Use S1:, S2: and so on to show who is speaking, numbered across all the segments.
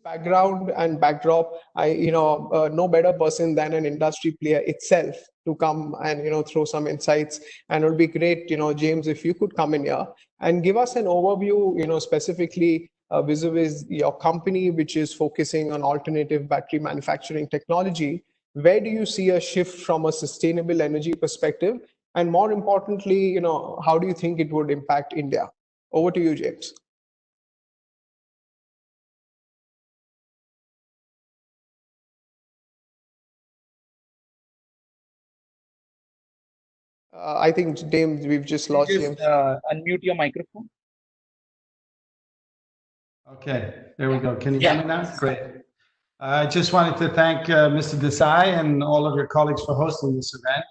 S1: background and backdrop, no better person than an industry player itself to come and throw some insights. And it would be great, James, if you could come in here and give us an overview, specifically vis-a-vis your company, which is focusing on alternative battery manufacturing technology. Where do you see a shift from a sustainable energy perspective? And more importantly, how do you think it would impact India? Over to you, James. I think, James, we've just lost James.
S2: Unmute your microphone.
S3: Okay, there we go. Can you hear me now? Great. I just wanted to thank Mr. Desai and all of your colleagues for hosting this event,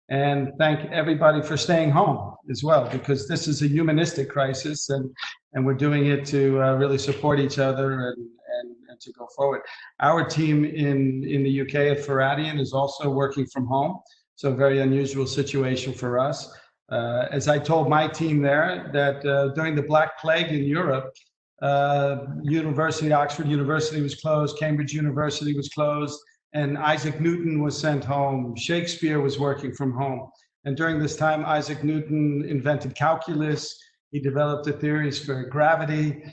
S3: and thank everybody for staying home as well, because this is a humanistic crisis, and we're doing it to really support each other and to go forward. Our team in the UK at Faradion is also working from home, so a very unusual situation for us. As I told my team there, that during the Black Plague in Europe, Oxford University was closed, Cambridge University was closed, and Isaac Newton was sent home. Shakespeare was working from home. And during this time, Isaac Newton invented calculus. He developed the theories for gravity.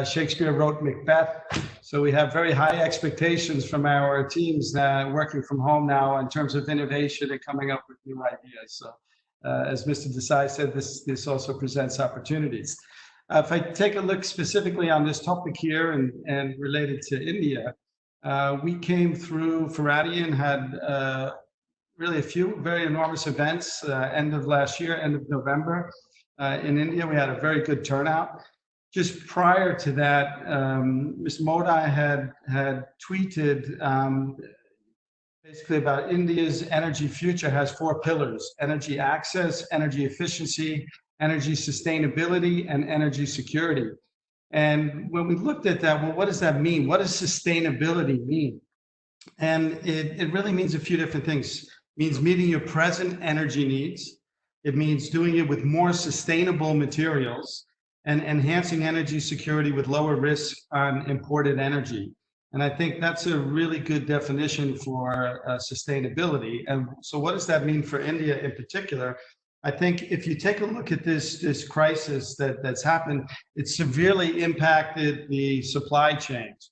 S3: Shakespeare wrote Macbeth. So we have very high expectations from our teams working from home now in terms of innovation and coming up with new ideas. So as Mr. Desai said, this also presents opportunities. If I take a look specifically on this topic here and related to India, we came through, Faradion had really a few very enormous events, end of last year, end of November. In India, we had a very good turnout. Just prior to that, Ms. Modi had tweeted basically about India's energy future has 4 pillars: energy access, energy efficiency, energy sustainability, and energy security. And when we looked at that, well, what does that mean? What does sustainability mean? And it really means a few different things. It means meeting your present energy needs. It means doing it with more sustainable materials and enhancing energy security with lower risk on imported energy. And I think that's a really good definition for sustainability. And so what does that mean for India in particular? I think if you take a look at this crisis that's happened, it severely impacted the supply chains.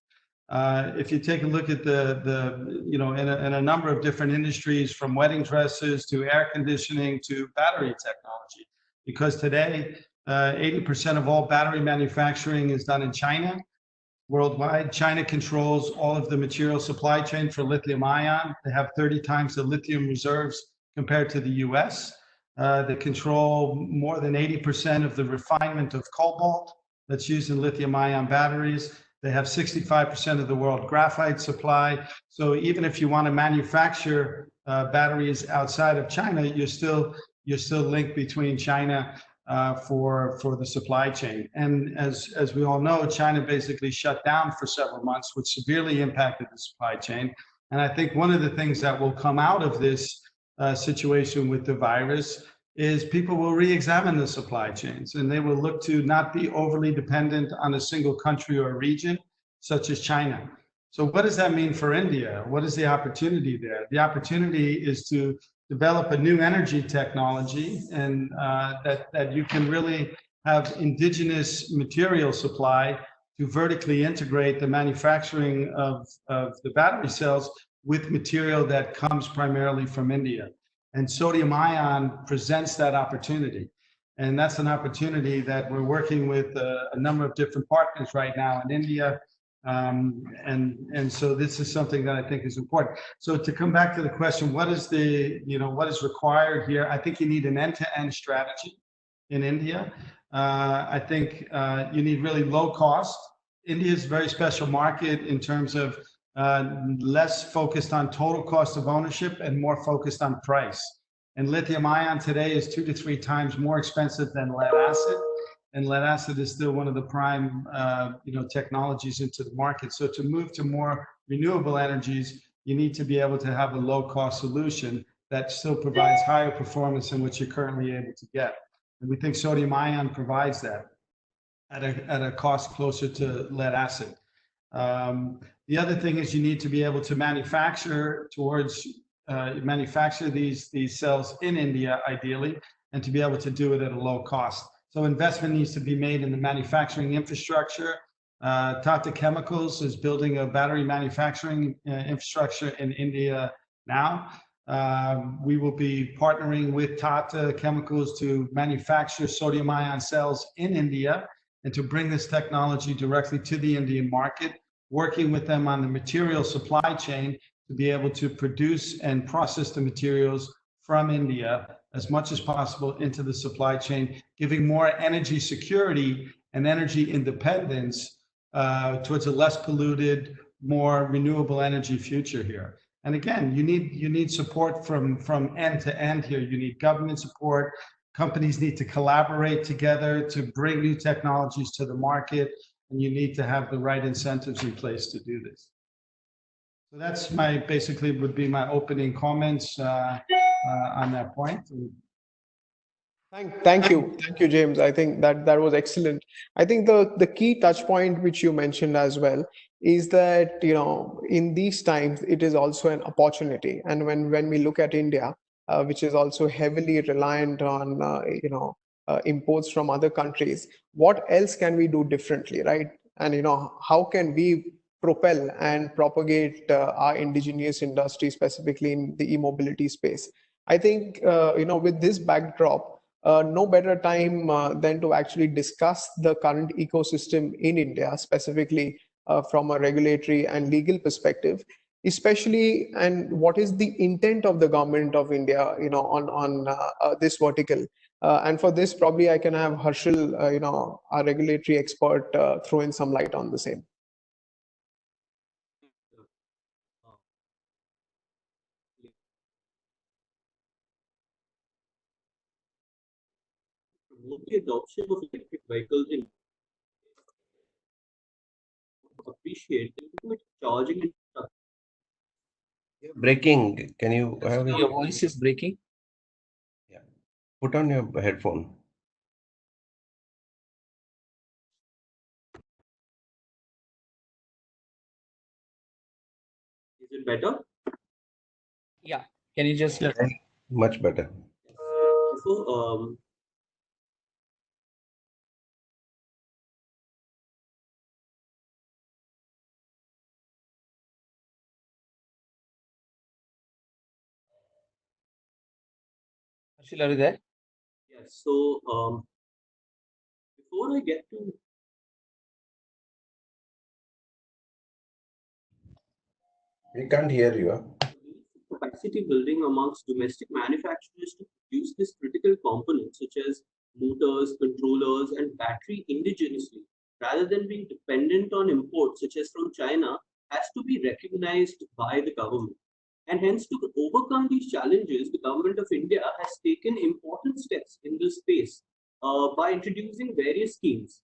S3: If you take a look at in a number of different industries, from wedding dresses to air conditioning to battery technology, because today 80% of all battery manufacturing is done in China. Worldwide, China controls all of the material supply chain for lithium ion. They have 30 times the lithium reserves compared to the US. They control more than 80% of the refinement of cobalt that's used in lithium ion batteries. They have 65% of the world graphite supply. So even if you want to manufacture batteries outside of China, you're still linked between China for the supply chain. And as we all know, China basically shut down for several months, which severely impacted the supply chain. And I think one of the things that will come out of this situation with the virus is people will re-examine the supply chains, and they will look to not be overly dependent on a single country or region, such as China. So what does that mean for India? What is the opportunity there? The opportunity is to develop a new energy technology, and that you can really have indigenous material supply to vertically integrate the manufacturing of the battery cells with material that comes primarily from India. And sodium ion presents that opportunity. And that's an opportunity that we're working with a number of different partners right now in India. And so this is something that I think is important. So to come back to the question, what is what is required here? I think you need an end-to-end strategy in India. I think you need really low cost. India is a very special market in terms of less focused on total cost of ownership and more focused on price. And lithium ion today is 2 to 3 times more expensive than lead acid. And lead acid is still one of the prime technologies into the market. So to move to more renewable energies, you need to be able to have a low cost solution that still provides higher performance than what you're currently able to get. And we think sodium ion provides that at a cost closer to lead acid. The other thing is you need to be able to manufacture these cells in India, ideally, and to be able to do it at a low cost. So investment needs to be made in the manufacturing infrastructure. Tata Chemicals is building a battery manufacturing infrastructure in India now. We will be partnering with Tata Chemicals to manufacture sodium ion cells in India and to bring this technology directly to the Indian market, working with them on the material supply chain to be able to produce and process the materials from India as much as possible into the supply chain, giving more energy security and energy independence towards a less polluted, more renewable energy future here. And again, you need support from end to end here. You need government support. Companies need to collaborate together to bring new technologies to the market, and you need to have the right incentives in place to do this. So that's basically would be my opening comments on that point.
S1: Thank you, James. I think that was excellent. I think the key touch point which you mentioned as well is that in these times it is also an opportunity, and when we look at India, which is also heavily reliant on imports from other countries, what else can we do differently, right? And how can we propel and propagate our indigenous industry, specifically in the e-mobility space? I think with this backdrop, no better time than to actually discuss the current ecosystem in India, specifically from a regulatory and legal perspective, especially, and what is the intent of the government of India, on this vertical. And for this, probably I can have Harshil, our regulatory expert, throw in some light on the same.
S4: The adoption of electric vehicles in appreciate charging and
S5: breaking. Can you have
S2: Your voice is breaking.
S5: Yeah. Put on your headphone.
S4: Is it better?
S2: Yeah. Can you just
S5: Much better.
S4: So
S2: Harshil, are you there?
S4: yes. So before I get to
S5: We can't hear you.
S4: capacity building amongst domestic manufacturers to produce these critical components such as motors, controllers, and battery indigenously, rather than being dependent on imports such as from China, has to be recognized by the government. And hence, to overcome these challenges, the government of India has taken important steps in this space by introducing various schemes.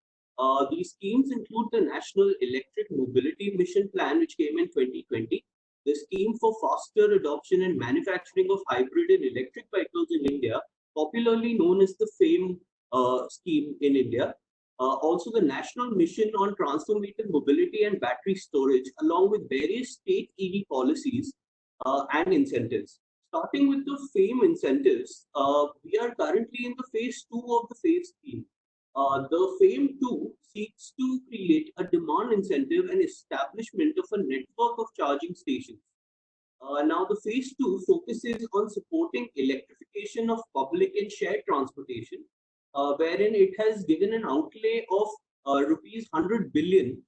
S4: These schemes include the National Electric Mobility Mission Plan, which came in 2020, the scheme for faster adoption and manufacturing of hybrid and electric vehicles in India, popularly known as the FAME scheme in India. Also, the National Mission on Transformative Mobility and Battery Storage, along with various state EV policies and incentives. Starting with the FAME incentives, we are currently in the phase 2 of the FAME scheme. The FAME 2 seeks to create a demand incentive and establishment of a network of charging stations. Now, the phase 2 focuses on supporting electrification of public and shared transportation, wherein it has given an outlay of rupees 100 billion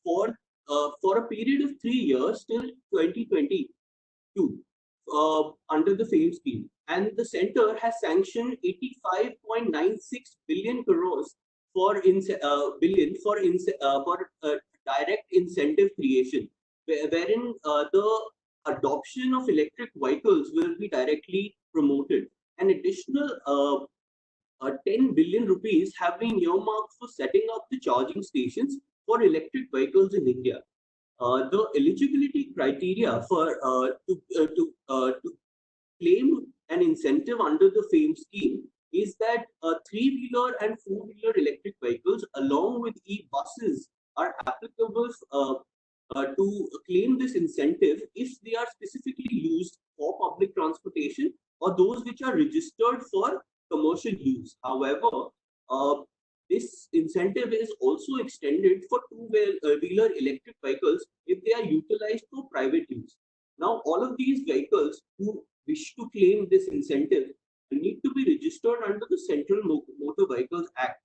S4: for a period of 3 years till 2022 under the FAME scheme. And the center has sanctioned 85.96 billion crores for direct incentive creation, wherein the adoption of electric vehicles will be directly promoted. An additional 10 billion rupees have been earmarked for setting up the charging stations for electric vehicles in India. The eligibility criteria for to claim an incentive under the FAME scheme is that 3-wheeler and 4-wheeler electric vehicles, along with e-buses are applicable to claim this incentive if they are specifically used for public transportation or those which are registered for commercial use. However, this incentive is also extended for two-wheeler electric vehicles if they are utilized for private use. Now, all of these vehicles who wish to claim this incentive need to be registered under the Central Motor Vehicles Act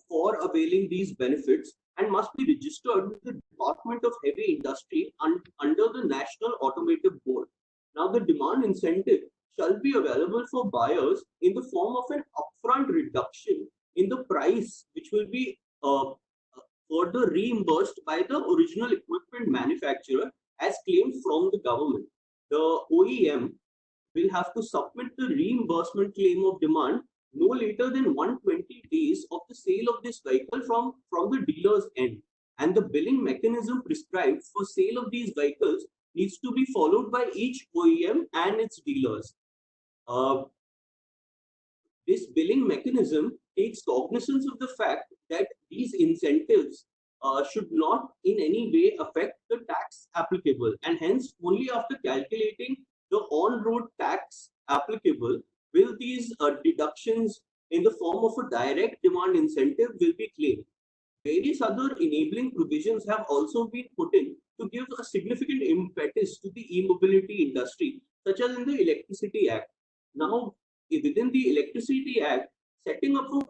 S4: for availing these benefits, and must be registered with the Department of Heavy Industry under the National Automotive Board. Now, the demand incentive shall be available for buyers in the form of an upfront reduction in the price, which will be further reimbursed by the original equipment manufacturer as claimed from the government. The OEM will have to submit the reimbursement claim of demand no later than 120 days of the sale of this vehicle from the dealer's end. And the billing mechanism prescribed for sale of these vehicles needs to be followed by each OEM and its dealers. This billing mechanism takes cognizance of the fact that these incentives should not in any way affect the tax applicable, and hence only after calculating the on-road tax applicable will these deductions in the form of a direct demand incentive will be claimed. Various other enabling provisions have also been put in to give a significant impetus to the e-mobility industry, such as in the Electricity Act. Now, within the Electricity Act, setting up of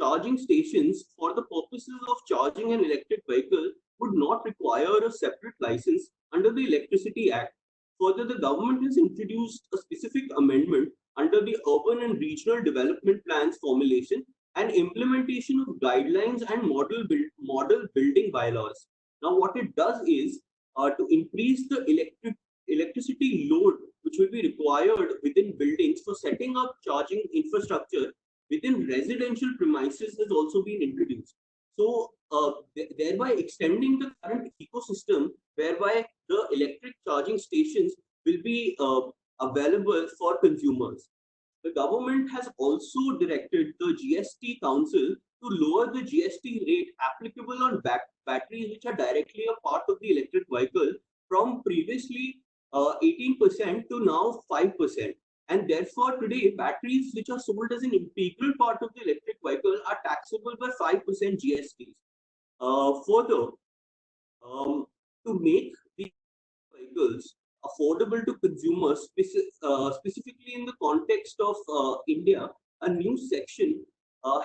S4: charging stations for the purposes of charging an electric vehicle would not require a separate license under the Electricity Act. Further, the government has introduced a specific amendment under the Urban and Regional Development Plans formulation and implementation of guidelines and model building bylaws. Now, what it does is to increase the electricity load which will be required within buildings for setting up charging infrastructure within residential premises has also been introduced. So, thereby extending the current ecosystem whereby the electric charging stations will be available for consumers. The government has also directed the GST Council to lower the GST rate applicable on batteries which are directly a part of the electric vehicle from previously 18% to now 5%. And therefore, today, batteries which are sold as an integral part of the electric vehicle are taxable by 5% GST. Further, to make these vehicles affordable to consumers, specifically in the context of India, a new section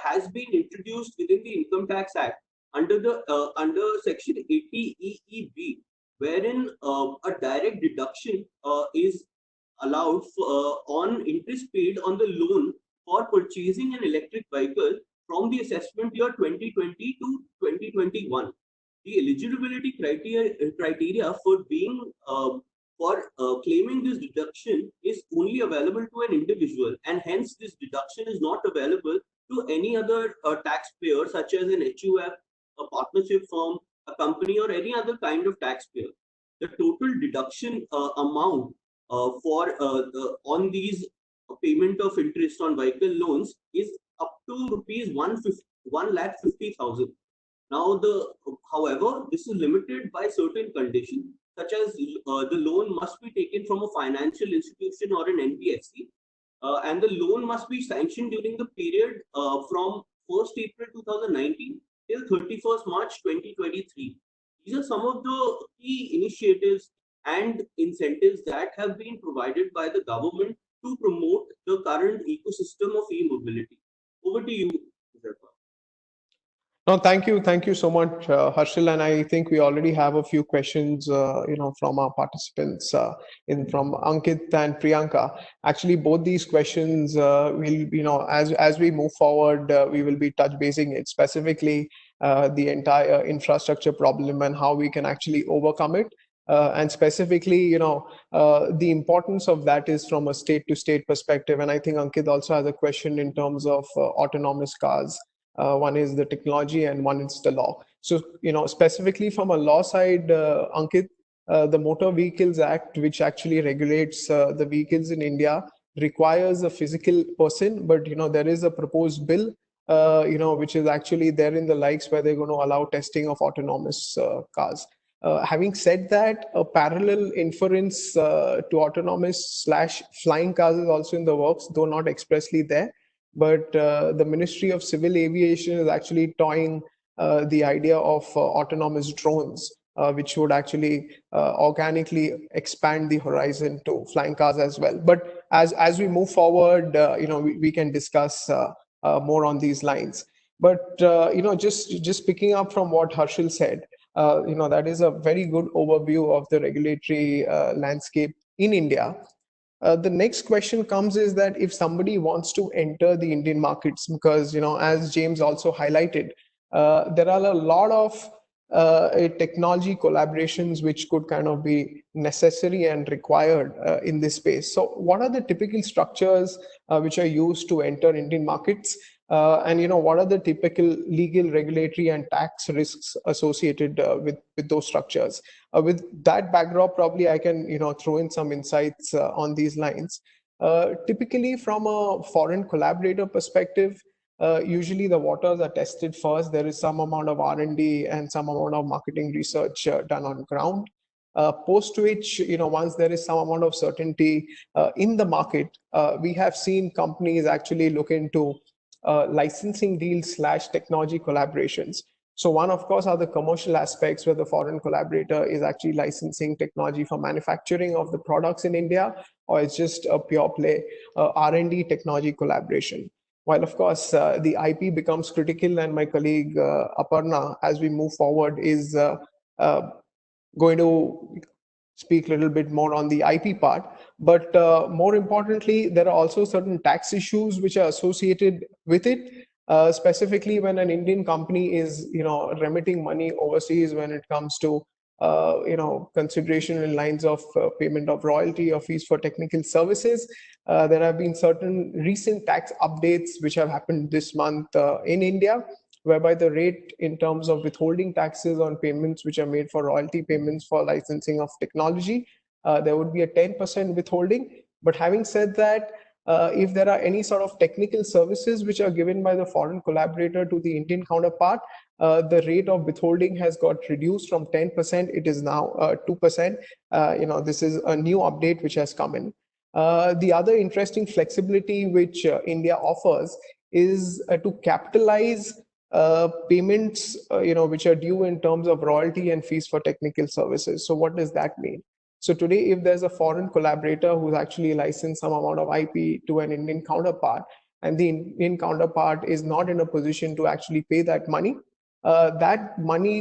S4: has been introduced within the Income Tax Act under Section 80EEB, wherein a direct deduction is allowed on interest paid on the loan for purchasing an electric vehicle from the assessment year 2020 to 2021. The eligibility criteria for being claiming this deduction is only available to an individual, and hence this deduction is not available to any other taxpayer such as an HUF, a partnership firm, a company, or any other kind of taxpayer. The total deduction amount on these payment of interest on vehicle loans is up to rupees 1,50,000. Now, however, this is limited by certain conditions, such as the loan must be taken from a financial institution or an NBFC, and the loan must be sanctioned during the period from 1st April 2019 till 31st March 2023. These are some of the key initiatives and incentives that have been provided by the government to promote the current ecosystem of e-mobility. Over to you, Huzefa.
S1: No, thank you so much, Harshil. And I think we already have a few questions, from our participants, from Ankit and Priyanka. Actually, both these questions will, as we move forward, we will be touch basing it specifically the entire infrastructure problem and how we can actually overcome it. And specifically, the importance of that is from a state-to-state perspective. And I think Ankit also has a question in terms of autonomous cars. One is the technology and one is the law. So, specifically from a law side, Ankit, the Motor Vehicles Act, which actually regulates the vehicles in India, requires a physical person, but there is a proposed bill which is actually there in the likes where they're going to allow testing of autonomous cars. Having said that, a parallel inference to autonomous / flying cars is also in the works, though not expressly there. But the Ministry of Civil Aviation is actually toying the idea of autonomous drones, which would actually organically expand the horizon to flying cars as well. But as we move forward, we can discuss more on these lines. But just picking up from what Harshil said, that is a very good overview of the regulatory landscape in India. The next question comes is that if somebody wants to enter the Indian markets, because as James also highlighted, there are a lot of technology collaborations which could kind of be necessary and required in this space. So what are the typical structures which are used to enter Indian markets? And what are the typical legal, regulatory, and tax risks associated with those structures? With that backdrop, probably I can throw in some insights on these lines. Typically, from a foreign collaborator perspective, usually the waters are tested first. There is some amount of R&D and some amount of marketing research done on ground. Post which, once there is some amount of certainty in the market, we have seen companies actually look into licensing deals / technology collaborations. So one, of course, are the commercial aspects where the foreign collaborator is actually licensing technology for manufacturing of the products in India, or it's just a pure play R&D technology collaboration. While, of course, the IP becomes critical, and my colleague Aparna, as we move forward, is going to speak a little bit more on the IP part. But more importantly, there are also certain tax issues which are associated with it, specifically when an Indian company is, remitting money overseas when it comes to, consideration in lines of payment of royalty or fees for technical services. There have been certain recent tax updates which have happened this month in India, whereby the rate in terms of withholding taxes on payments which are made for royalty payments for licensing of technology, there would be a 10% withholding. But having said that, if there are any sort of technical services which are given by the foreign collaborator to the Indian counterpart, the rate of withholding has got reduced from 10%. It is now 2%. This is a new update which has come in. The other interesting flexibility which India offers is to capitalize payments, which are due in terms of royalty and fees for technical services. So what does that mean? So today, if there's a foreign collaborator who's actually licensed some amount of IP to an Indian counterpart, and the Indian counterpart is not in a position to actually pay that money,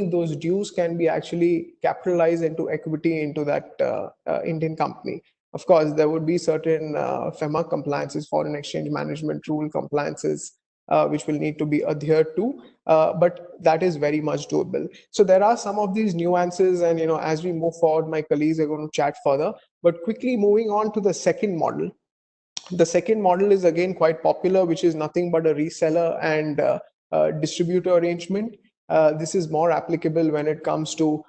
S1: those dues can be actually capitalized into equity into that Indian company. Of course, there would be certain FEMA compliances, foreign exchange management rule compliances, which will need to be adhered to, but that is very much doable. So there are some of these nuances, and as we move forward, my colleagues are going to chat further. But quickly moving on to the second model. The second model is again quite popular, which is nothing but a reseller and distributor arrangement. This is more applicable when it comes to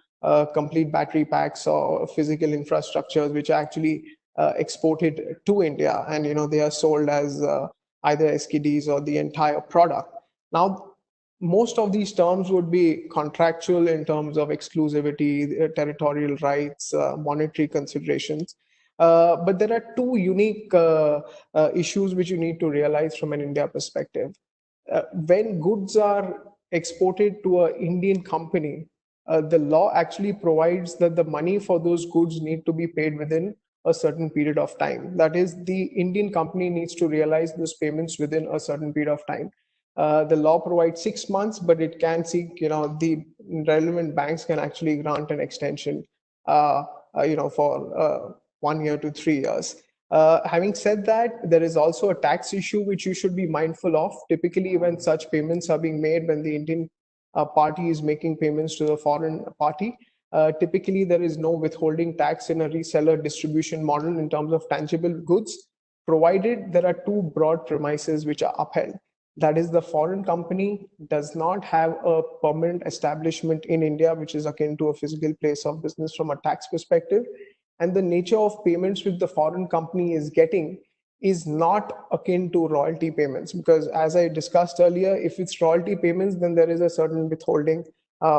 S1: complete battery packs or physical infrastructures, which are actually exported to India, and they are sold as either SKDs or the entire product. Now, most of these terms would be contractual in terms of exclusivity, territorial rights, monetary considerations. But there are two unique issues which you need to realize from an India perspective. When goods are exported to an Indian company, the law actually provides that the money for those goods need to be paid within a certain period of time. That is, the Indian company needs to realize those payments within a certain period of time. The law provides 6 months, but it can seek, the relevant banks can actually grant an extension, for 1 year to 3 years. Having said that, there is also a tax issue which you should be mindful of. Typically, when such payments are being made, when the Indian party is making payments to the foreign party, typically there is no withholding tax in a reseller distribution model in terms of tangible goods, provided there are two broad premises which are upheld. That is, the foreign company does not have a permanent establishment in India, which is akin to a physical place of business from a tax perspective. And the nature of payments which the foreign company is getting is not akin to royalty payments, because as I discussed earlier, if it's royalty payments, then there is a certain withholding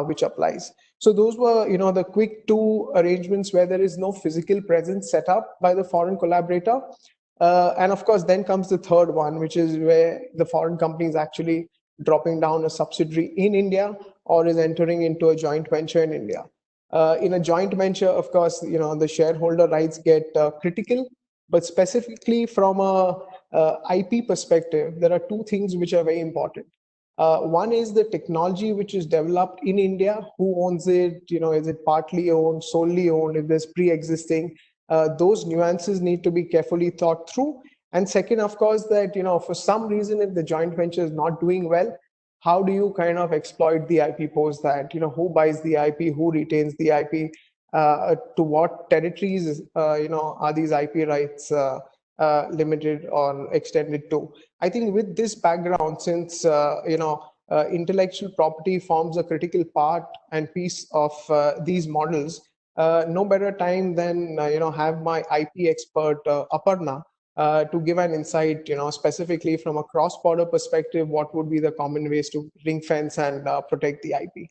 S1: which applies. So those were, the quick two arrangements where there is no physical presence set up by the foreign collaborator. And of course, then comes the third one, which is where the foreign company is actually dropping down a subsidiary in India or is entering into a joint venture in India. In a joint venture, of course, the shareholder rights get critical, but specifically from a IP perspective, there are two things which are very important. One is the technology which is developed in India. Who owns it? Is it partly owned, solely owned? If there's pre-existing, those nuances need to be carefully thought through. And second, of course, that for some reason, if the joint venture is not doing well, how do you kind of exploit the IP post that? Who buys the IP? Who retains the IP? To what territories are these IP rights limited or extended to? I think with this background, since intellectual property forms a critical part and piece of these models, no better time than have my IP expert Aparna to give an insight, specifically from a cross-border perspective, what would be the common ways to ring fence and protect the IP.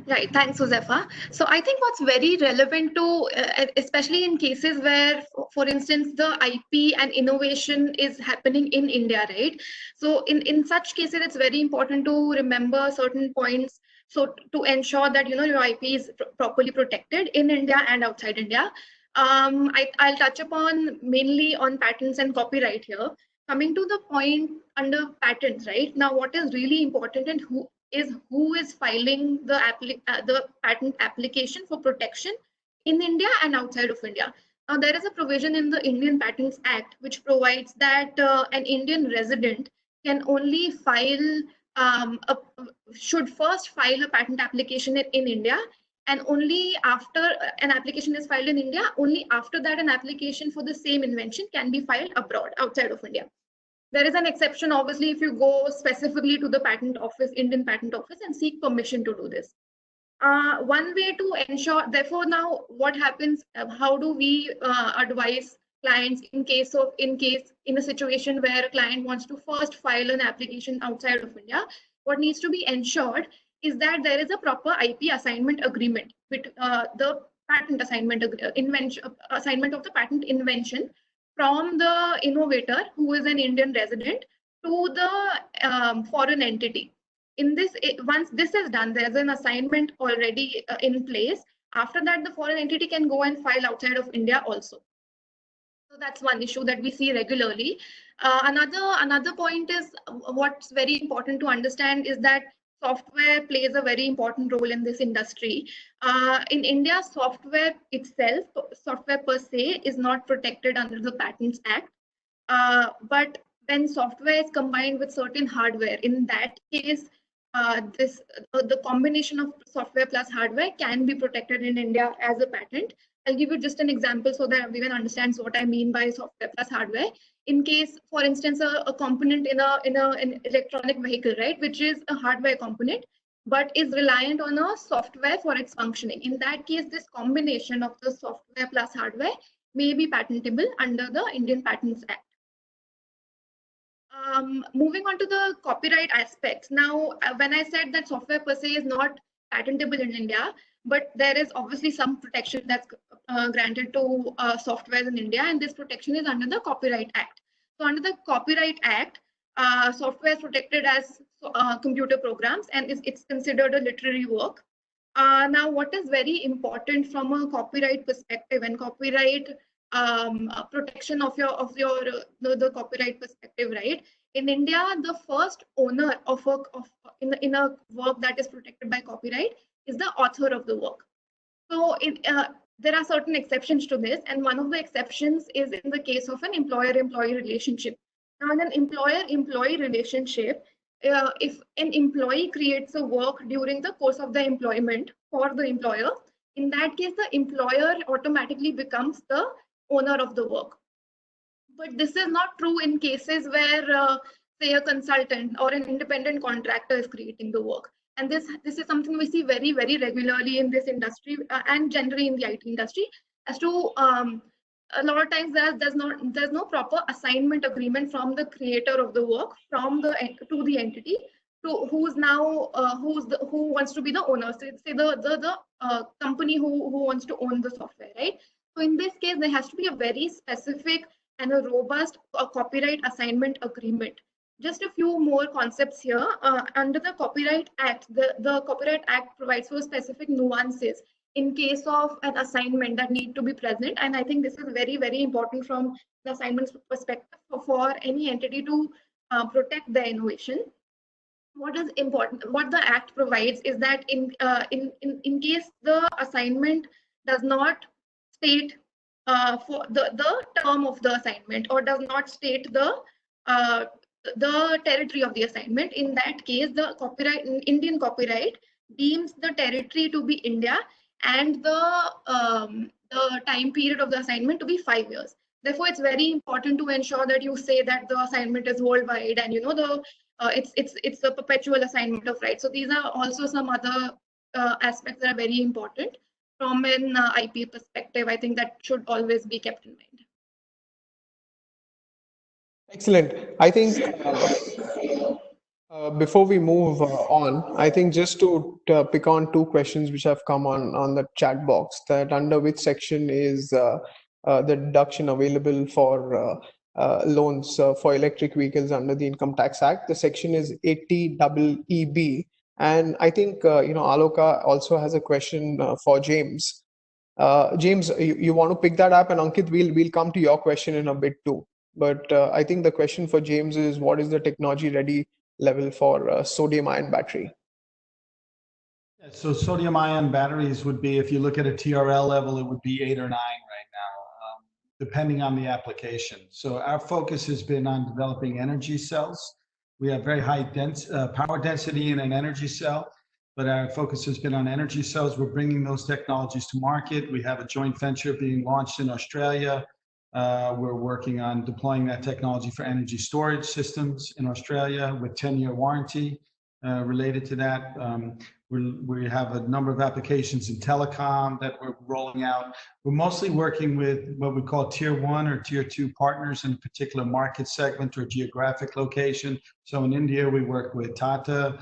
S6: Right, thanks, Huzefa. So I think what's very relevant to, especially in cases where, for instance, the IP and innovation is happening in India, right? So in such cases, it's very important to remember certain points. So to ensure that, your IP is properly protected in India and outside India. I'll touch upon mainly on patents and copyright here. Coming to the point under patents, right? Now, what is really important and who is filing the patent application for protection in India and outside of India. Now, there is a provision in the Indian Patents Act which provides that an Indian resident can only should first file a patent application in India, and only after an application is filed in India, only after that an application for the same invention can be filed abroad, outside of India. There is an exception, obviously, if you go specifically to the patent office, Indian Patent Office, and seek permission to do this. One way to ensure, therefore, now what happens, how do we advise clients in a situation where a client wants to first file an application outside of India? What needs to be ensured is that there is a proper IP assignment agreement with the patent assignment of the patent invention from the innovator, who is an Indian resident, to the foreign entity. Once this is done, there's an assignment already in place. After that, the foreign entity can go and file outside of India also. So that's one issue that we see regularly. Another point is, what's very important to understand is that software plays a very important role in this industry. In India, software itself, software per se, is not protected under the Patents Act. But when software is combined with certain hardware, in that case, the combination of software plus hardware can be protected in India as a patent. I'll give you just an example so that everyone understands what I mean by software plus hardware. In case, for instance, a component in an electronic vehicle, right, which is a hardware component, but is reliant on a software for its functioning. In that case, this combination of the software plus hardware may be patentable under the Indian Patents Act. Moving on to the copyright aspects. Now, when I said that software per se is not patentable in India, but there is obviously some protection that's granted to software in India, and this protection is under the Copyright Act. So under the Copyright Act, software is protected as computer programs, and it's considered a literary work. Now, what is very important from a copyright perspective and copyright protection of the copyright perspective, right? In India, the first owner of in a work that is protected by copyright is the author of the work. So there are certain exceptions to this, and one of the exceptions is in the case of an employer-employee relationship. Now, in an employer-employee relationship, if an employee creates a work during the course of the employment for the employer, in that case, the employer automatically becomes the owner of the work. But this is not true in cases where, say, a consultant or an independent contractor is creating the work. And this is something we see very, very regularly in this industry and generally in the IT industry, as to a lot of times there's no proper assignment agreement from the creator of the work to the entity to who's now who wants to be the owner. So say the company who wants to own the software, right? So in this case, there has to be a very specific and a robust copyright assignment agreement. Just a few more concepts here. Under the Copyright Act, the Copyright Act provides for specific nuances in case of an assignment that need to be present. And I think this is very, very important from the assignment perspective for any entity to protect the innovation. What is important, what the Act provides is that in case the assignment does not state for the term of the assignment or does not state the territory of the assignment, in that case, the Indian copyright deems the territory to be India and the time period of the assignment to be 5 years. Therefore, it's very important to ensure that you say that the assignment is worldwide and it's a perpetual assignment of rights. So these are also some other aspects that are very important from an IP perspective. I think that should always be kept in mind.
S1: Excellent. I think before we move on, I think just to pick on two questions which have come on the chat box, that under which section is the deduction available for loans for electric vehicles under the Income Tax Act. The section is 80EEB. And I think, Aloka also has a question for James. James, you want to pick that up, and Ankit, we'll come to your question in a bit too. But I think the question for James is, what is the technology ready level for sodium-ion battery?
S3: So sodium-ion batteries would be, if you look at a TRL level, it would be 8 or 9 right now, depending on the application. So our focus has been on developing energy cells. We have very high power density in an energy cell, but our focus has been on energy cells. We're bringing those technologies to market. We have a joint venture being launched in Australia. We're working on deploying that technology for energy storage systems in Australia with 10-year warranty related to that. We have a number of applications in telecom that we're rolling out. We're mostly working with what we call tier 1 or tier 2 partners in a particular market segment or geographic location. So in India, we work with Tata.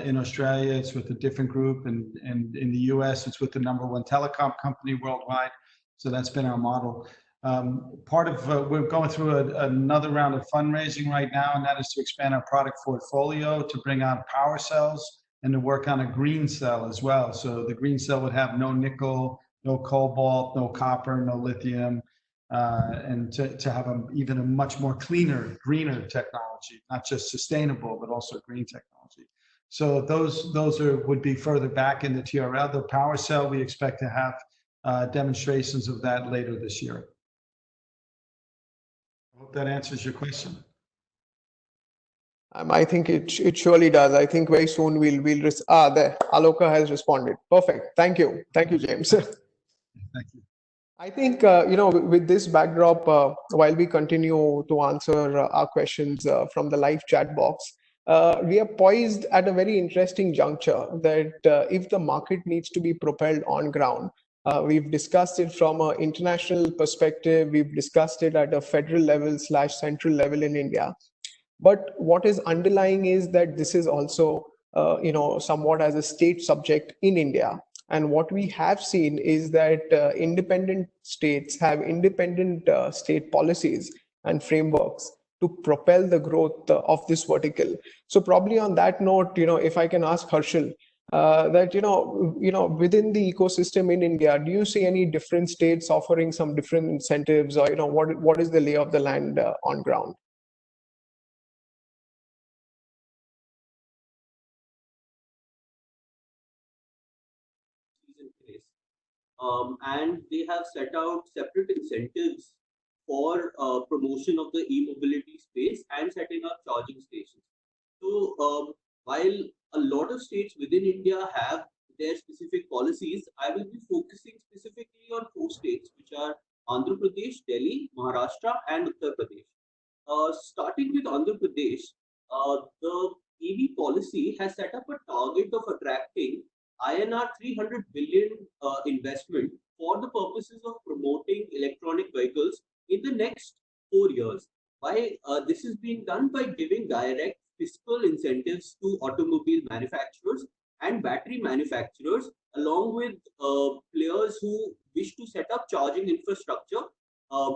S3: In Australia, it's with a different group. And in the US, it's with the #1 telecom company worldwide. So that's been our model. We're going through another round of fundraising right now, and that is to expand our product portfolio, to bring on power cells, and to work on a green cell as well. So the green cell would have no nickel, no cobalt, no copper, no lithium, and to have even a much more cleaner, greener technology, not just sustainable, but also green technology. So those would be further back in the TRL. The power cell, we expect to have demonstrations of that later this year. I hope that answers your question.
S1: I think it surely does. I think very soon there, Aloka has responded. Perfect. Thank you, James.
S3: Thank you.
S1: I think with this backdrop, while we continue to answer our questions from the live chat box, we are poised at a very interesting juncture that if the market needs to be propelled on ground, we've discussed it from an international perspective, we've discussed it at a federal level / central level in India. But what is underlying is that this is also, somewhat as a state subject in India. And what we have seen is that independent states have independent state policies and frameworks to propel the growth of this vertical. So probably on that note, if I can ask Harshil, that within the ecosystem in India, do you see any different states offering some different incentives, or what is the lay of the land on ground?
S4: And they have set out separate incentives for promotion of the e-mobility space and setting up charging stations. So while a lot of states within India have their specific policies, I will be focusing specifically on 4 states, which are Andhra Pradesh, Delhi, Maharashtra, and Uttar Pradesh. Starting with Andhra Pradesh, the EV policy has set up a target of attracting INR 300 billion investment for the purposes of promoting electronic vehicles in the next 4 years. Why this is being done? By giving direct fiscal incentives to automobile manufacturers and battery manufacturers, along with players who wish to set up charging infrastructure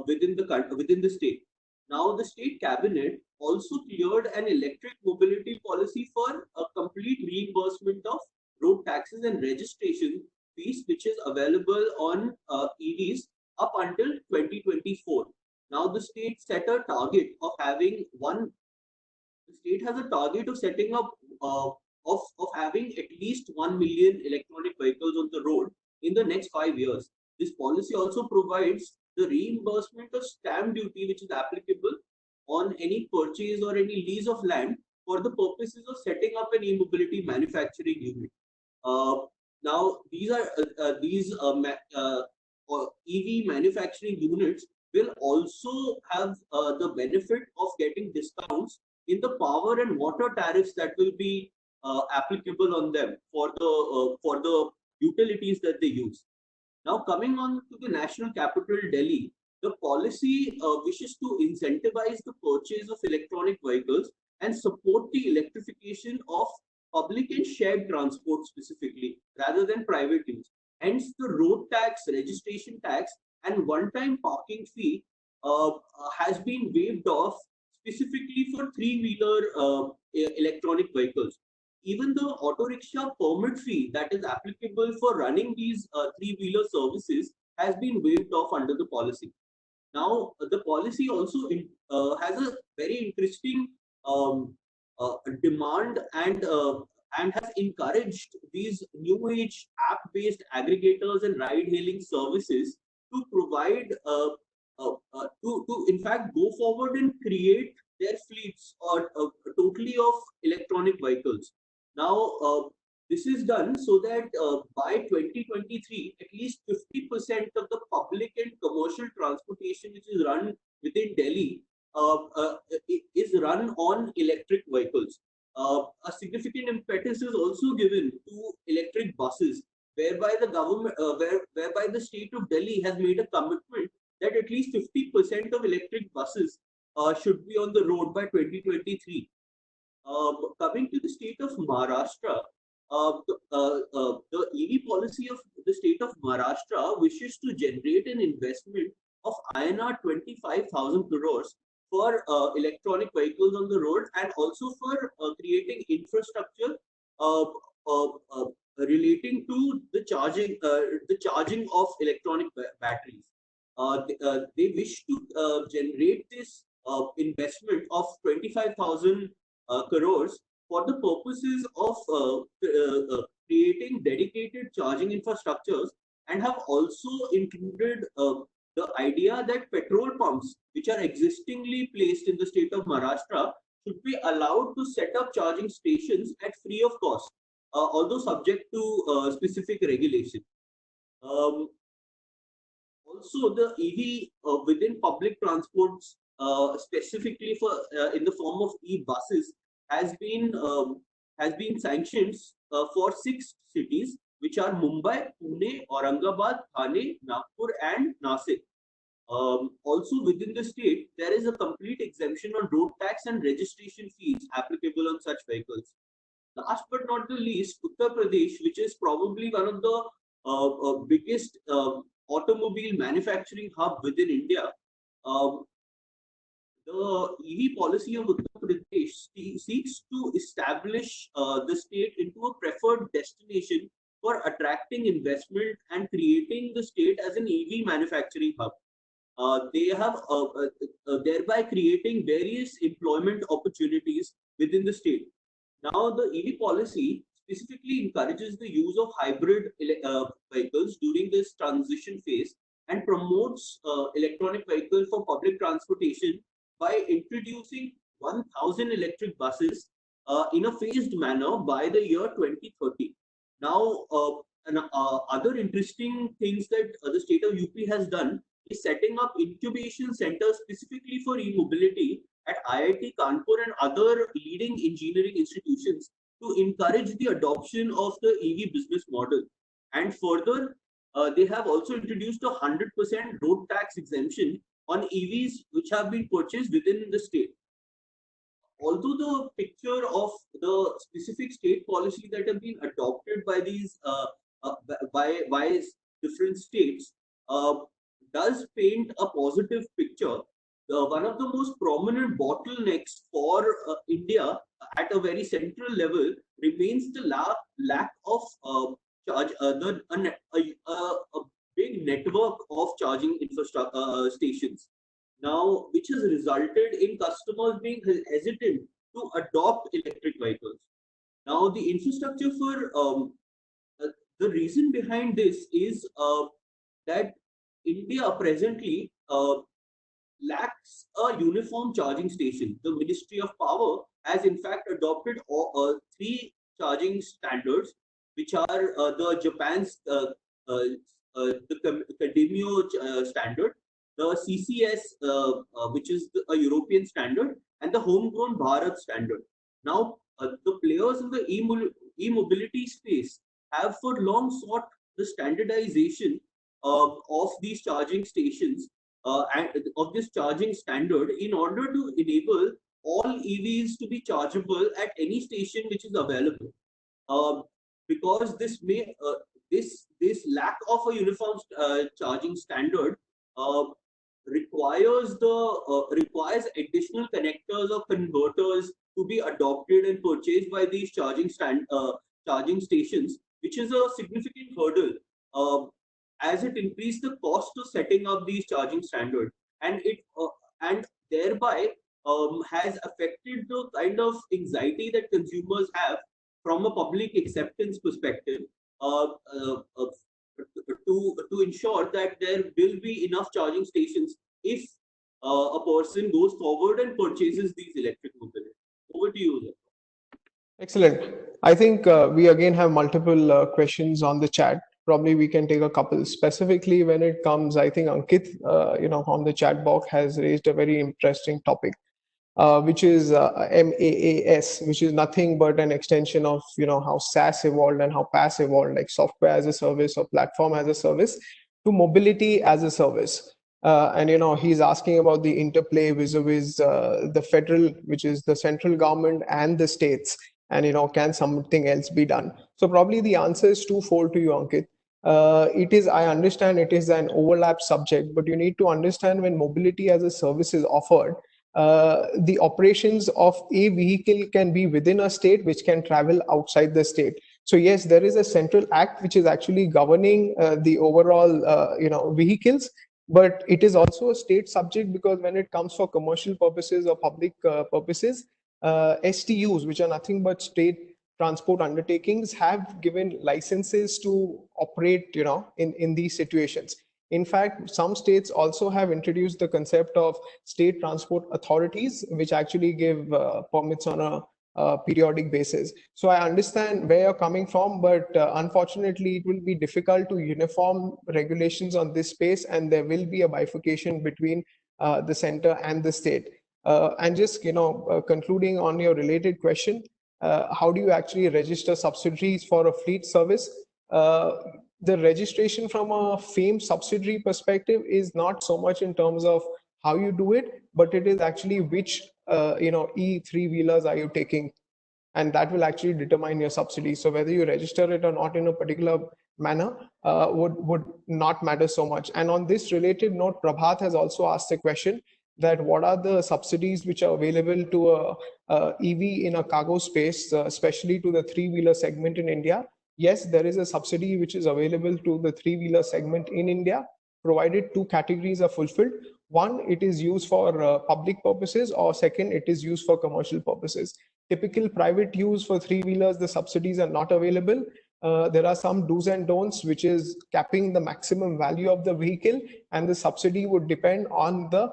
S4: within the state. Now, the state cabinet also cleared an electric mobility policy for a complete reimbursement of road taxes and registration fees, which is available on EVs up until 2024. Now, the state set a target of having the state has a target of setting up of having at least 1 million electronic vehicles on the road in the next 5 years. This policy also provides the reimbursement of stamp duty, which is applicable on any purchase or any lease of land for the purposes of setting up an e-mobility manufacturing unit. Now, these EV manufacturing units will also have the benefit of getting discounts in the power and water tariffs that will be applicable on them for the utilities that they use. Now, coming on to the national capital, Delhi, the policy wishes to incentivize the purchase of electronic vehicles and support the electrification of public and shared transport specifically, rather than private use. Hence, the road tax, registration tax, and one-time parking fee has been waived off specifically for three-wheeler electronic vehicles. Even the auto rickshaw permit fee that is applicable for running these three-wheeler services has been waived off under the policy. Now, the policy also has a very interesting demand and has encouraged these new age app-based aggregators and ride-hailing services to provide to in fact go forward and create their fleets or totally of electronic vehicles. Now, this is done so that by 2023, at least 50% of the public and commercial transportation which is run within Delhi is run on electric vehicles. A significant impetus is also given to electric buses, whereby the government, whereby the state of Delhi has made a commitment that at least 50% of electric buses should be on the road by 2023. Coming to the state of Maharashtra, the EV policy of the state of Maharashtra wishes to generate an investment of INR 25,000 crores for electronic vehicles on the road, and also for creating infrastructure relating to the charging of electronic batteries. They wish to generate this investment of 25,000 crores for the purposes of creating dedicated charging infrastructures, and have also included the idea that petrol pumps which are existingly placed in the state of Maharashtra should be allowed to set up charging stations at free of cost, although subject to specific regulation. Also, the EV within public transports, specifically for in the form of e-buses, has been sanctioned for 6 cities, which are Mumbai, Pune, Aurangabad, Thane, Nagpur, and Nasik. Also within the state, there is a complete exemption on road tax and registration fees applicable on such vehicles. Last but not the least, Uttar Pradesh, which is probably one of the biggest automobile manufacturing hub within India. The EV policy of Uttar Pradesh seeks to establish the state into a preferred destination for attracting investment and creating the state as an EV manufacturing hub. They have thereby creating various employment opportunities within the state. Now, the EV policy specifically encourages the use of hybrid vehicles during this transition phase, and promotes electronic vehicles for public transportation by introducing 1,000 electric buses in a phased manner by the year 2030. Now, other interesting things that the state of UP has done is setting up incubation centers specifically for e-mobility at IIT Kanpur and other leading engineering institutions to encourage the adoption of the EV business model. And further, they have also introduced a 100% road tax exemption on EVs which have been purchased within the state. Although the picture of the specific state policy that have been adopted by these by different states does paint a positive picture, one of the most prominent bottlenecks for India at a very central level remains the lack of charge a big network of charging infrastructure stations. Now, which has resulted in customers being hesitant to adopt electric vehicles. Now, the infrastructure for the reason behind this is that India presently lacks a uniform charging station. The Ministry of Power has in fact adopted three charging standards, which are the Japan's the Cademio standard, the CCS, which is a European standard, and the homegrown Bharat standard. Now, the players in the e-mobility space have for long sought the standardization of these charging stations and of this charging standard in order to enable all EVs to be chargeable at any station which is available. Because this may this lack of a uniform charging standard requires additional connectors or converters to be adopted and purchased by these charging stations, which is a significant hurdle as it increases the cost of setting up these charging standards, and it and thereby has affected the kind of anxiety that consumers have from a public acceptance perspective to ensure that there will be enough charging stations if a person goes forward and purchases these electric mobility. Over to you, Huzefa.
S1: Excellent. I think we again have multiple questions on the chat. Probably we can take a couple. Specifically when it comes, I think Ankit, on the chat box has raised a very interesting topic, which is MAAS, which is nothing but an extension of how SaaS evolved and how PaaS evolved, like software as a service or platform as a service, to mobility as a service. And he's asking about the interplay vis-a-vis the federal, which is the central government, and the states, and can something else be done? So probably the answer is twofold to you, Ankit. I understand it is an overlap subject, but you need to understand when mobility as a service is offered, the operations of a vehicle can be within a state which can travel outside the state. So yes, there is a central act which is actually governing the overall vehicles, but it is also a state subject, because when it comes for commercial purposes or public purposes, STUs, which are nothing but state transport undertakings, have given licenses to operate in these situations. In fact, some states also have introduced the concept of state transport authorities, which actually give permits on a periodic basis. So I understand where you're coming from, but unfortunately, it will be difficult to uniform regulations on this space, and there will be a bifurcation between the center and the state. And just concluding on your related question, how do you actually register subsidiaries for a fleet service? The registration from a FAME subsidiary perspective is not so much in terms of how you do it, but it is actually which E3-wheelers are you taking, and that will actually determine your subsidy. So whether you register it or not in a particular manner would not matter so much. And on this related note, Prabhat has also asked a question that what are the subsidies which are available to a EV in a cargo space, especially to the 3-wheeler segment in India. Yes, there is a subsidy which is available to the 3-wheeler segment in India, provided two categories are fulfilled. One, it is used for public purposes, or second, it is used for commercial purposes. Typical private use for 3-wheelers, the subsidies are not available. There are some do's and don'ts, which is capping the maximum value of the vehicle, and the subsidy would depend on the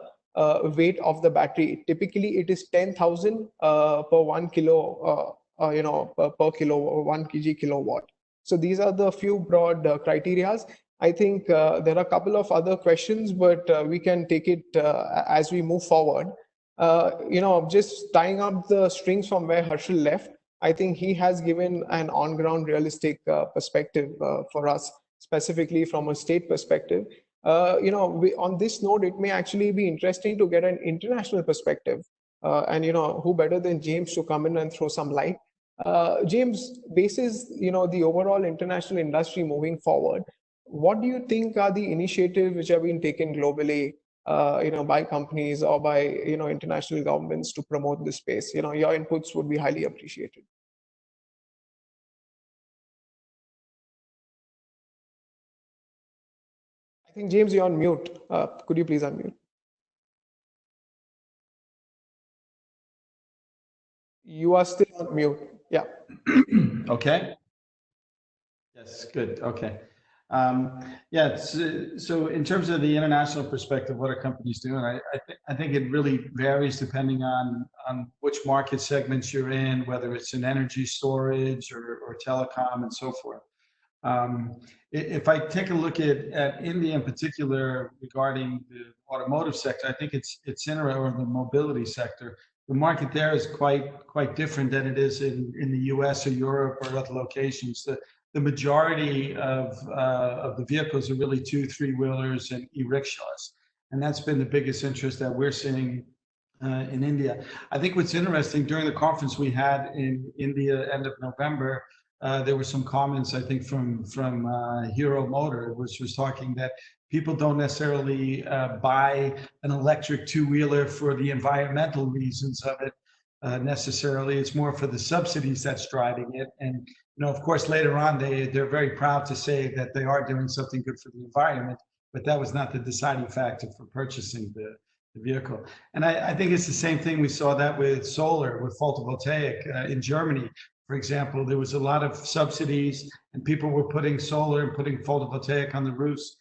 S1: weight of the battery. Typically, it is 10,000 per 1 kilo, per kilo, 1 kg kilowatt. So these are the few broad criterias. I think there are a couple of other questions, but we can take it as we move forward. Just tying up the strings from where Harshil left, I think he has given an on-ground realistic perspective for us. specifically from a state perspective. On this note, it may actually be interesting to get an international perspective. And who better than James to come in and throw some light? James, basis the overall international industry moving forward, what do you think are the initiatives which have been taken globally, by companies or by international governments to promote this space? Your inputs would be highly appreciated. I think James, you're on mute. Could you please unmute? You are still on mute. Yeah.
S3: Okay. Yes, good. Okay. So in terms of the international perspective, what are companies doing? I think it really varies depending on which market segments you're in, whether it's in energy storage or telecom and so forth. If I take a look at India in particular regarding the automotive sector, I think it's in or the mobility sector. The market there is quite different than it is in the US or Europe or other locations. The majority of the vehicles are really 2-, 3-wheelers and e-rickshaws. And that's been the biggest interest that we're seeing in India. I think what's interesting, during the conference we had in India end of November, there were some comments, I think, from Hero Motor, which was talking that people don't necessarily buy an electric 2-wheeler for the environmental reasons of it necessarily. It's more for the subsidies that's driving it. And of course, later on, they're very proud to say that they are doing something good for the environment, but that was not the deciding factor for purchasing the vehicle. And I think it's the same thing. We saw that with solar, with photovoltaic in Germany. For example, there was a lot of subsidies and people were putting solar and putting photovoltaic on the roofs.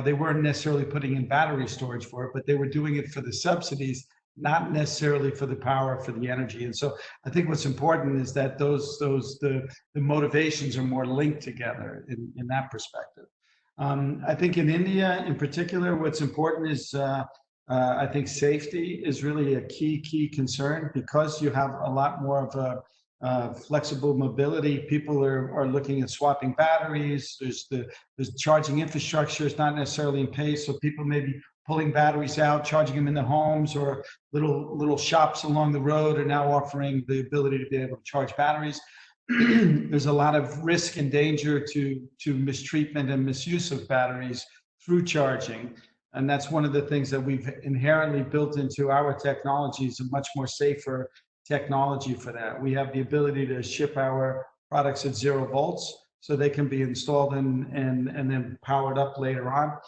S3: They weren't necessarily putting in battery storage for it, but they were doing it for the subsidies, not necessarily for the power, for the energy. And so I think what's important is that the motivations are more linked together in that perspective. I think in India in particular, what's important is I think safety is really a key concern, because you have a lot more of a flexible mobility. People are looking at swapping batteries. There's charging infrastructure is not necessarily in place, so people may be pulling batteries out, charging them in the homes, or little shops along the road are now offering the ability to be able to charge batteries. There's a lot of risk and danger to mistreatment and misuse of batteries through charging. And that's one of the things that we've inherently built into our technologies, a much more safer technology for that. We have the ability to ship our products at 0 volts, so they can be installed and then powered up later on.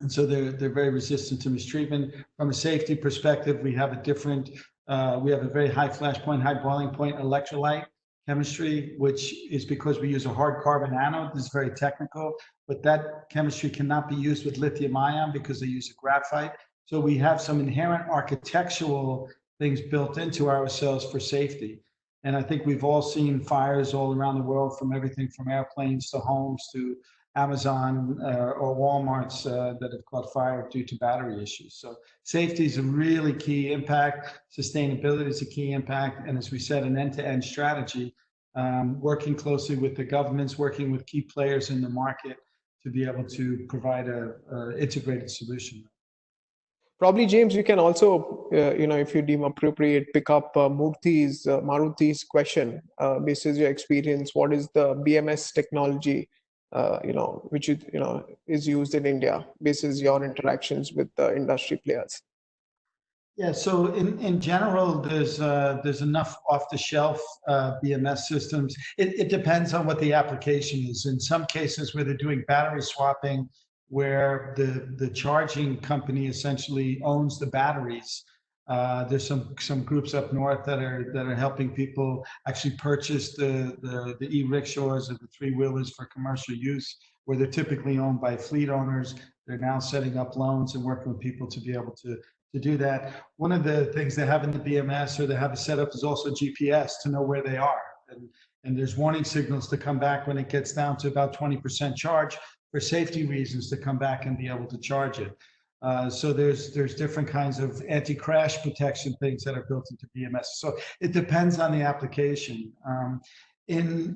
S3: And so they're very resistant to mistreatment. From a safety perspective, we have a very high flash point, high boiling point electrolyte chemistry, which is because we use a hard carbon anode. This is very technical, but that chemistry cannot be used with lithium ion because they use a graphite. So we have some inherent architectural things built into our cells for safety. And I think we've all seen fires all around the world, from everything from airplanes to homes to Amazon or Walmart's that have caught fire due to battery issues. So safety is a really key impact. Sustainability is a key impact. And as we said, an end-to-end strategy, working closely with the governments, working with key players in the market to be able to provide a integrated solution.
S1: Probably, James, you can also, if you deem appropriate, pick up Maruti's question. Based on your experience, what is the BMS technology, which is used in India, based on your interactions with the industry players?
S3: Yeah, so in general, there's enough off-the-shelf BMS systems. It depends on what the application is. In some cases where they're doing battery swapping, where the charging company essentially owns the batteries, there's some groups up north that are helping people actually purchase the e-rickshaws or the 3-wheelers for commercial use, where they're typically owned by fleet owners. They're now setting up loans and working with people to be able to do that. One of the things they have in the BMS, or they have it set up, is also GPS to know where they are. And there's warning signals to come back when it gets down to about 20% charge, for safety reasons, to come back and be able to charge it. So there's different kinds of anti-crash protection things that are built into BMS. So it depends on the application. you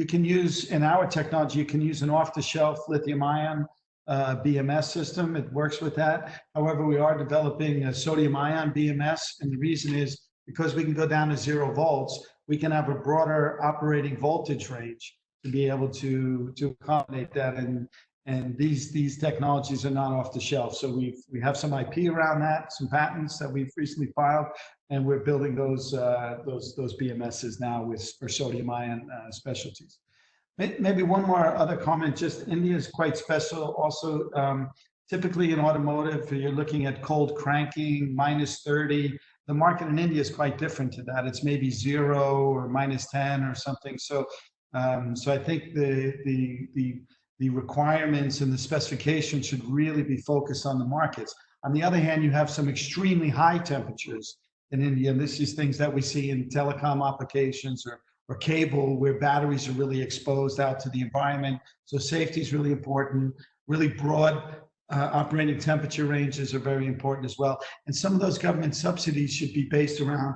S3: can use, in our technology, you can use an off-the-shelf lithium-ion BMS system. It works with that. However, we are developing a sodium-ion BMS, and the reason is because we can go down to 0 volts, we can have a broader operating voltage range to be able to accommodate that. And these technologies are not off the shelf. So we have some IP around that, some patents that we've recently filed, and we're building those BMSs now for sodium-ion specialties. Maybe one more other comment, just India is quite special also. Typically in automotive, you're looking at cold cranking, -30. The market in India is quite different to that. It's maybe 0 or -10 or something. So I think the requirements and the specifications should really be focused on the markets. On the other hand, you have some extremely high temperatures in India, and this is things that we see in telecom applications or cable, where batteries are really exposed out to the environment. So safety is really important. Really broad operating temperature ranges are very important as well. And some of those government subsidies should be based around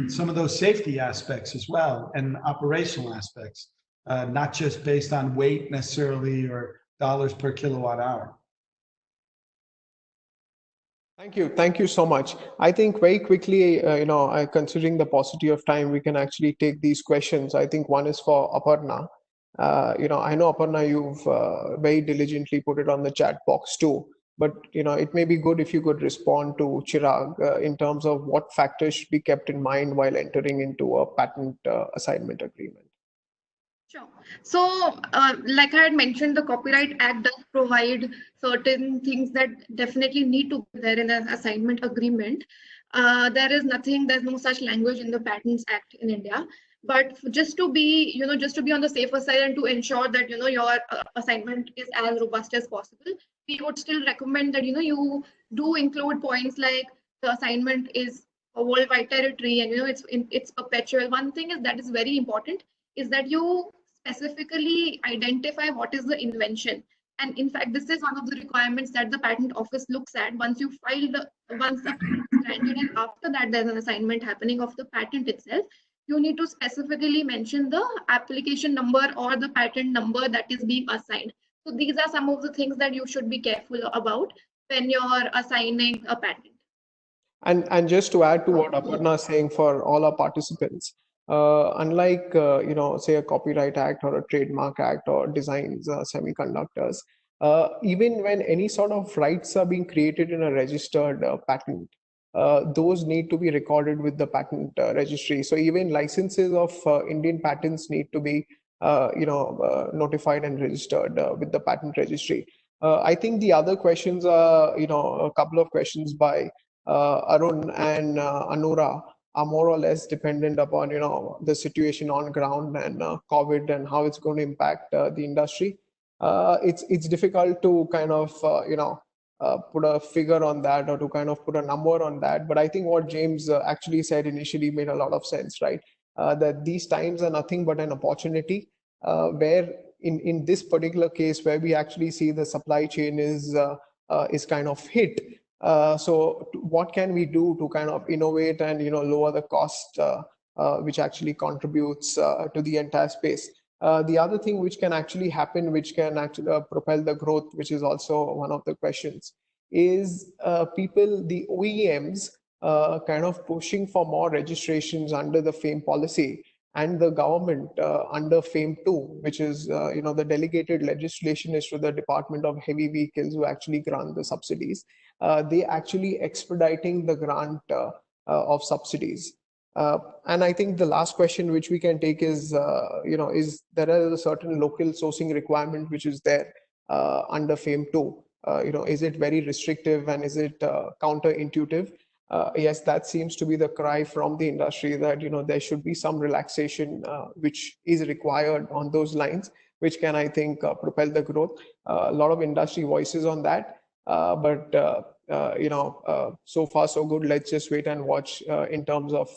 S3: some of those safety aspects as well, and operational aspects, not just based on weight necessarily or dollars per kilowatt hour.
S1: Thank you so much. I think very quickly, considering the paucity of time, we can actually take these questions. I think one is for Aparna. I know, Aparna, you've very diligently put it on the chat box too, but it may be good if you could respond to Chirag in terms of what factors should be kept in mind while entering into a patent assignment agreement.
S6: Sure. So, like I had mentioned, the Copyright Act does provide certain things that definitely need to be there in an assignment agreement. There's no such language in the Patents Act in India. But just to be on the safer side and to ensure that, your assignment is as robust as possible, we would still recommend that, you do include points like the assignment is a worldwide territory and, it's perpetual. One thing that is very important is that you specifically identify what is the invention. And in fact, this is one of the requirements that the patent office looks at once you file once the patent is granted, and after that there's an assignment happening of the patent itself. You need to specifically mention the application number or the patent number that is being assigned. So these are some of the things that you should be careful about when you're assigning a patent.
S1: And just to add to what Aparna is saying for all our participants, unlike say a Copyright Act or a Trademark Act or designs, semiconductors, even when any sort of rights are being created in a registered patent, those need to be recorded with the patent registry. So even licenses of Indian patents need to be notified and registered with the patent registry. I think the other questions are a couple of questions by Arun and Anura are more or less dependent upon the situation on ground and COVID and how it's going to impact the industry. It's difficult to kind of put a figure on that or to kind of put a number on that. But I think what James actually said initially made a lot of sense, right? That these times are nothing but an opportunity where in this particular case where we actually see the supply chain is kind of hit. So what can we do to kind of innovate and lower the cost, which actually contributes to the entire space? The other thing which can actually happen, which can actually propel the growth, which is also one of the questions, is the OEMs kind of pushing for more registrations under the FAME policy, and the government under FAME 2, which is the delegated legislation is to the Department of Heavy Vehicles, who actually grant the subsidies. They actually expediting the grant of subsidies. And I think the last question which we can take is, is there a certain local sourcing requirement which is there under FAME 2? Is it very restrictive and is it counterintuitive? Yes, that seems to be the cry from the industry that there should be some relaxation which is required on those lines, which can, I think, propel the growth. A lot of industry voices on that, but so far so good. Let's just wait and watch in terms of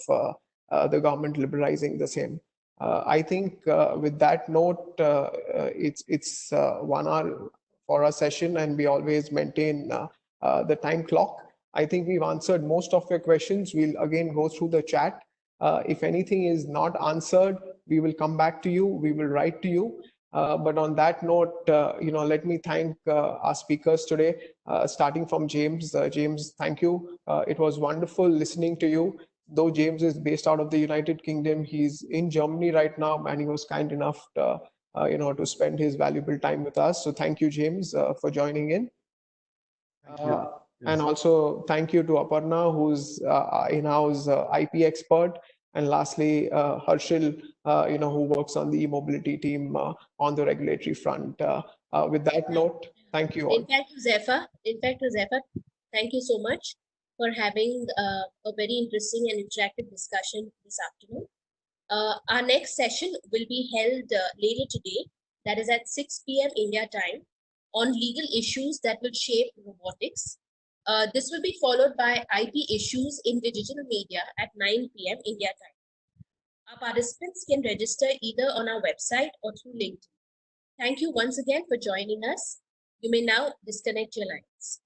S1: the government liberalizing the same. I think with that note, it's 1 hour for our session, and we always maintain the time clock. I think we've answered most of your questions. We'll again go through the chat. If anything is not answered, we will come back to you. We will write to you. But on that note, let me thank our speakers today, starting from James. James, thank you. It was wonderful listening to you. Though James is based out of the United Kingdom, he's in Germany right now, and he was kind enough to spend his valuable time with us. So thank you, James, for joining in.
S3: Thank you.
S1: And also thank you to Aparna, who's in-house IP expert. And lastly, Harshil, who works on the e-mobility team on the regulatory front. With that note, thank you all.
S7: In fact, Huzefa, thank you so much for having a very interesting and interactive discussion this afternoon. Our next session will be held later today, that is at 6 p.m. India time, on legal issues that will shape robotics. This will be followed by IP issues in digital media at 9 p.m. India time. Our participants can register either on our website or through LinkedIn. Thank you once again for joining us. You may now disconnect your lines.